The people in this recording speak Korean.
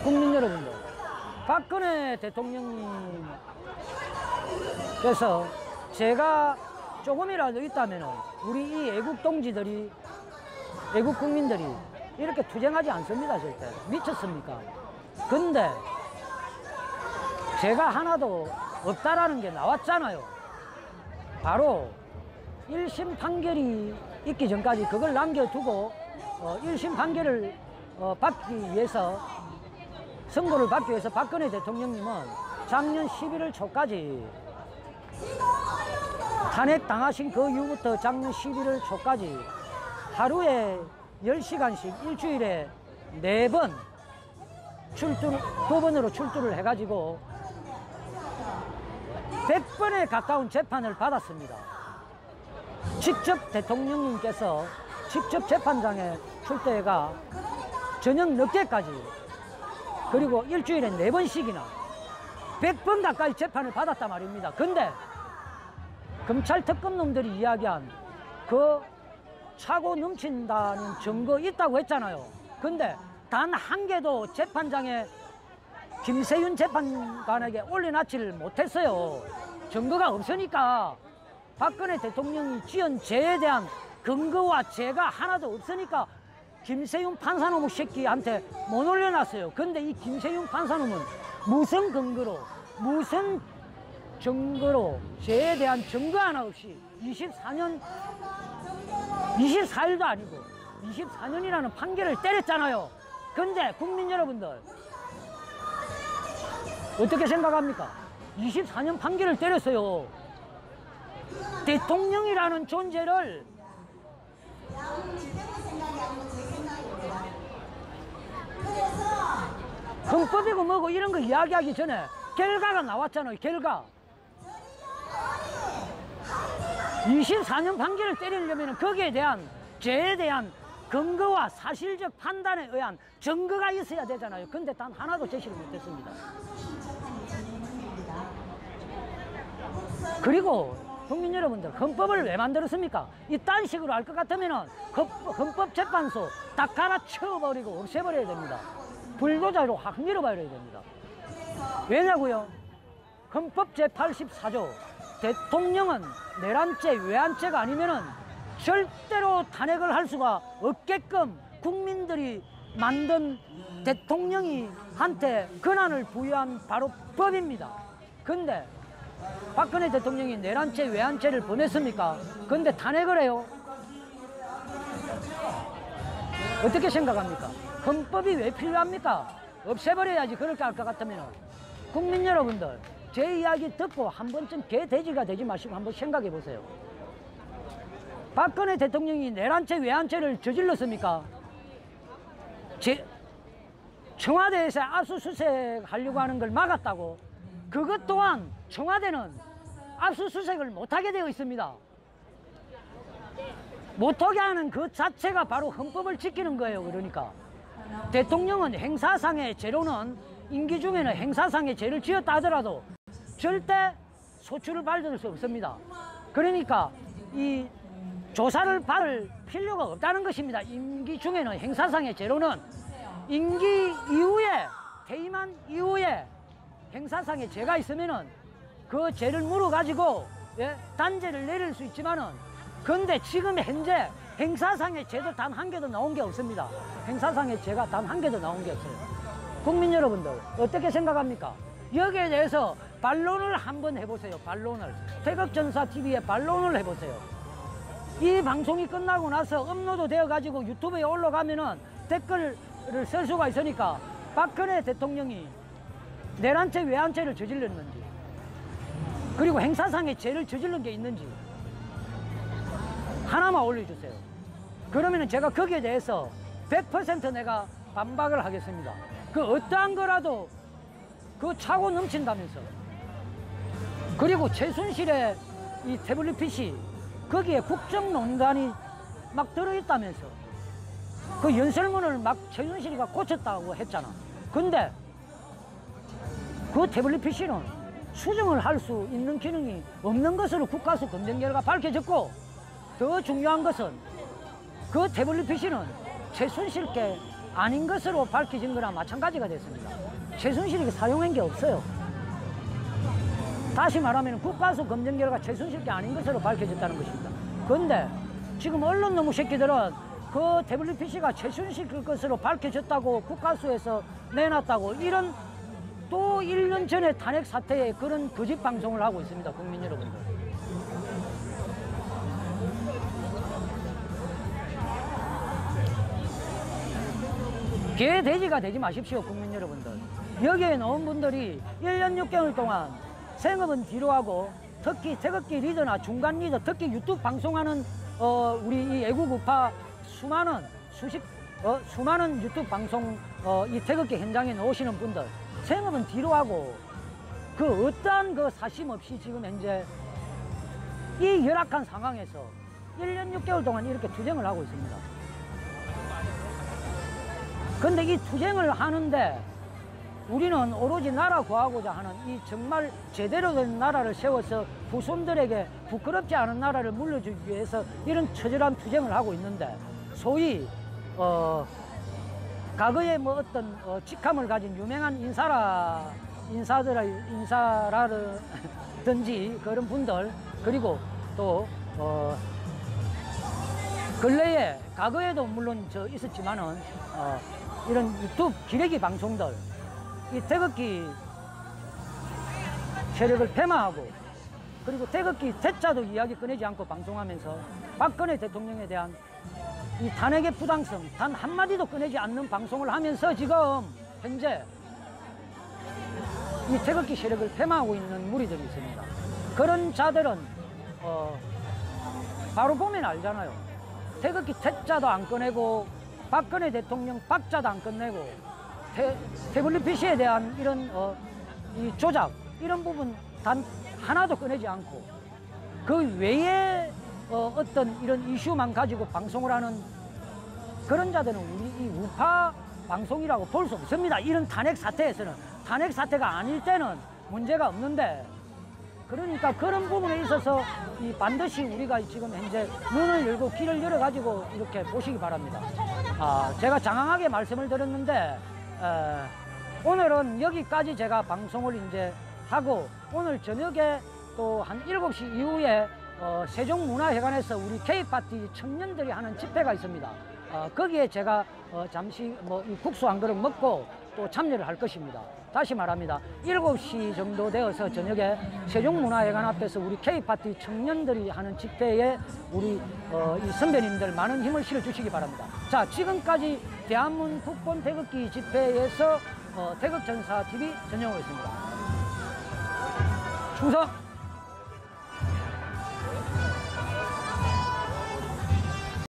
국민 여러분들, 박근혜 대통령님께서 제가 조금이라도 있다면 우리 이 애국 동지들이, 애국 국민들이 이렇게 투쟁하지 않습니다. 절대. 미쳤습니까? 근데 제가 하나도 없다라는 게 나왔잖아요. 바로 1심 판결이 있기 전까지 그걸 남겨두고 1심 판결을 받기 위해서, 선고를 받기 위해서 박근혜 대통령님은 작년 11월 초까지, 탄핵 당하신 그 이후부터 작년 11월 초까지 하루에 10시간씩 일주일에 4번 출두, 2번으로 출두를 해가지고 100번에 가까운 재판을 받았습니다. 직접 대통령님께서 직접 재판장에 출두해가 저녁 늦게까지, 그리고 일주일에 4번씩이나 100번 가까이 재판을 받았단 말입니다. 근데 검찰 특검놈들이 이야기한 그 차고 넘친다는 증거 있다고 했잖아요. 근데 단 한 개도 재판장에 김세윤 재판관에게 올려놨지를 못했어요. 증거가 없으니까. 박근혜 대통령이 지은 죄에 대한 근거와 죄가 하나도 없으니까 김세윤 판사놈의 새끼한테 못 올려놨어요. 근데 이 김세윤 판사놈은 무슨 근거로, 무슨 증거로, 죄에 대한 증거 하나 없이 24일도 아니고 24년이라는 판결을 때렸잖아요. 근데 국민 여러분들 어떻게 생각합니까? 24년 판결을 때렸어요. 대통령이라는 존재를 헌법이고 뭐고 이런 거 이야기하기 전에 결과가 나왔잖아요. 결과. 24년 판결을 때리려면 거기에 대한, 죄에 대한 근거와 사실적 판단에 의한 증거가 있어야 되잖아요. 근데 단 하나도 제시를 못했습니다. 그리고 국민 여러분들, 헌법을 왜 만들었습니까? 이딴 식으로 할 것 같으면 헌법재판소 딱 갈아치워버리고 없애버려야 됩니다. 불도저로 확 밀어버려야 됩니다. 왜냐고요? 헌법 제84조 대통령은 내란죄, 외환죄가 아니면은 절대로 탄핵을 할 수가 없게끔 국민들이 만든 대통령이 한테 권한을 부여한 바로 법입니다. 근데 박근혜 대통령이 내란죄, 외환죄를 범했습니까? 근데 탄핵을 해요. 어떻게 생각합니까? 헌법이 왜 필요합니까? 없애버려야지. 그렇게 할 것 같으면. 국민 여러분들, 제 이야기 듣고 한 번쯤 개돼지가 되지 마시고 한번 생각해 보세요. 박근혜 대통령이 내란죄, 외환죄를 저질렀습니까? 청와대에서 압수수색 하려고 하는 걸 막았다고. 그것 또한 청와대는 압수수색을 못하게 되어 있습니다. 못하게 하는 그 자체가 바로 헌법을 지키는 거예요. 그러니까 대통령은 행사상의 죄로는, 임기 중에는 행사상의 죄를 지었다 하더라도 절대 소출을 받을 수 없습니다. 그러니까 이 조사를 받을 필요가 없다는 것입니다. 임기 중에는, 행사상의 죄로는 임기 이후에, 퇴임한 이후에 행사상의 죄가 있으면은 그 죄를 물어가지고 단죄를 내릴 수 있지만은, 근데 지금 현재 행사상의 죄도 단 한 개도 나온 게 없습니다. 행사상의 죄가 단 한 개도 나온 게 없어요. 국민 여러분들 어떻게 생각합니까? 여기에 대해서 반론을 한번 해보세요. 반론을. 태극전사TV에 반론을 해보세요. 이 방송이 끝나고 나서 업로드 되어가지고 유튜브에 올라가면은 댓글을 쓸 수가 있으니까 박근혜 대통령이 내란죄, 외환죄를 저질렀는지, 그리고 행사상의 죄를 저질른 게 있는지 하나만 올려주세요. 그러면은 제가 거기에 대해서 100% 내가 반박을 하겠습니다. 그 어떠한 거라도 그 차고 넘친다면서. 그리고 최순실의 이 태블릿 PC, 거기에 국정농단이 막 들어있다면서. 그 연설문을 막 최순실이가 고쳤다고 했잖아. 근데 그 태블릿 PC는 수정을 할 수 있는 기능이 없는 것으로 국가수 검증 결과 밝혀졌고, 더 중요한 것은 그 태블릿 PC는 최순실께 아닌 것으로 밝혀진 거나 마찬가지가 됐습니다. 최순실이 사용한 게 없어요. 다시 말하면 국가수 검증 결과 최순실 게 아닌 것으로 밝혀졌다는 것입니다. 그런데 지금 언론 놈의 새끼들은 그 WPC가 최순실 것으로 밝혀졌다고 국가수에서 내놨다고 이런 또 1년 전에 탄핵 사태에 그런 거짓 방송을 하고 있습니다. 국민 여러분들. 개돼지가 되지 마십시오. 국민 여러분들. 여기에 나온 분들이 1년 6개월 동안 생업은 뒤로 하고 특히 태극기 리더나 중간 리더 특히 유튜브 방송하는 우리 이 애국 우파 수많은 유튜브 방송 이 태극기 현장에 나오시는 분들 생업은 뒤로 하고 그 어떠한 그 사심 없이 지금 현재 이 열악한 상황에서 1년 6개월 동안 이렇게 투쟁을 하고 있습니다. 근데 이 투쟁을 하는데 우리는 오로지 나라 구하고자 하는 이 정말 제대로 된 나라를 세워서 후손들에게 부끄럽지 않은 나라를 물려주기 위해서 이런 처절한 투쟁을 하고 있는데 소위 과거에 뭐 어떤 직함을 가진 유명한 인사라든지 그런 분들 그리고 또 근래에 과거에도 물론 있었지만은 이런 유튜브 기레기 방송들 이 태극기 세력을 폐마하고 그리고 태극기 대자도 이야기 꺼내지 않고 방송하면서 박근혜 대통령에 대한 이 탄핵의 부당성 단 한마디도 꺼내지 않는 방송을 하면서 지금 현재 이 태극기 세력을 폐마하고 있는 무리들이 있습니다. 그런 자들은 바로 보면 알잖아요. 태극기 태자도 안 꺼내고 박근혜 대통령 박자도 안 꺼내고 WPC에 대한 이런 이 조작 이런 부분 단 하나도 꺼내지 않고 그 외에 어떤 이런 이슈만 가지고 방송을 하는 그런 자들은 우리 이 우파 방송이라고 볼 수 없습니다. 이런 탄핵 사태에서는 탄핵 사태가 아닐 때는 문제가 없는데 그러니까 그런 부분에 있어서 이 반드시 우리가 지금 현재 눈을 열고 귀를 열어가지고 이렇게 보시기 바랍니다. 제가 장황하게 말씀을 드렸는데 오늘은 여기까지 제가 방송을 이제 하고 오늘 저녁에 또 한 7시 이후에 세종문화회관에서 우리 K파티 청년들이 하는 집회가 있습니다. 거기에 제가 잠시 이 국수 한 그릇 먹고 또 참여를 할 것입니다. 다시 말합니다. 7시 정도 되어서 저녁에 세종문화회관 앞에서 우리 K파티 청년들이 하는 집회에 우리 이 선배님들 많은 힘을 실어주시기 바랍니다. 자, 지금까지 대한문 국본 태극기 집회에서 태극전사TV 전영호였습니다. 충성!